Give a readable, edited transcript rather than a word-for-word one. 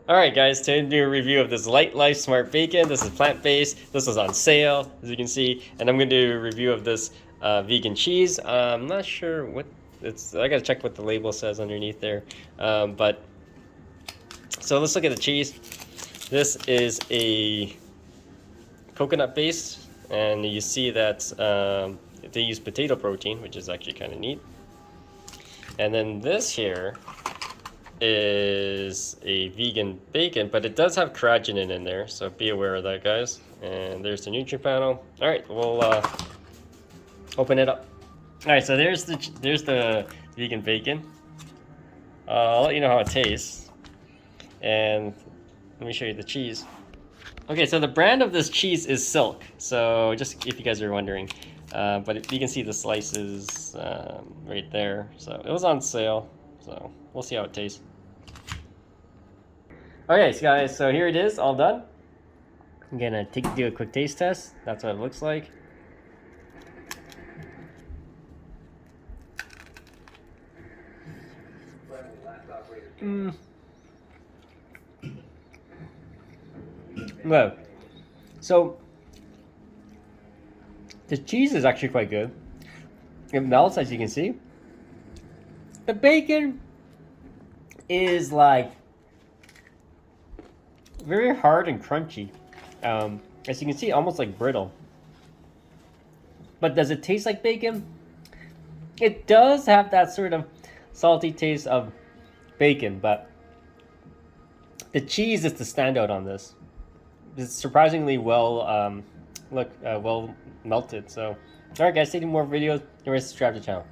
Alright guys, today to do a review of this Light Life Smart Bacon. This is plant-based. This is on sale, as you can see. And I'm going to do a review of this vegan cheese. I'm not sure what it's... I gotta check what the label says underneath there. So let's look at the cheese. This is a coconut base. And you see that they use potato protein, which is actually kind of neat. And then this here is a vegan bacon, but it does have carrageenan in there, so be aware of that, guys. And there's the nutrient panel. All right, we'll open it up. All right, so there's the vegan bacon. I'll let you know how it tastes, and let me show you the cheese. Okay, so the brand of this cheese is Silk. So just if you guys are wondering, but you can see the slices right there. So it was on sale. So we'll see how it tastes. Okay, guys, so here it is, all done. I'm gonna do a quick taste test. That's what it looks like. Well, so the cheese is actually quite good. It melts, as you can see. The bacon is like very hard and crunchy. As you can see, almost like brittle. But does it taste like bacon? It does have that sort of salty taste of bacon, but the cheese is the standout on this. It's surprisingly well well melted. So, alright guys, stay tuned for more videos. Remember to subscribe to the channel.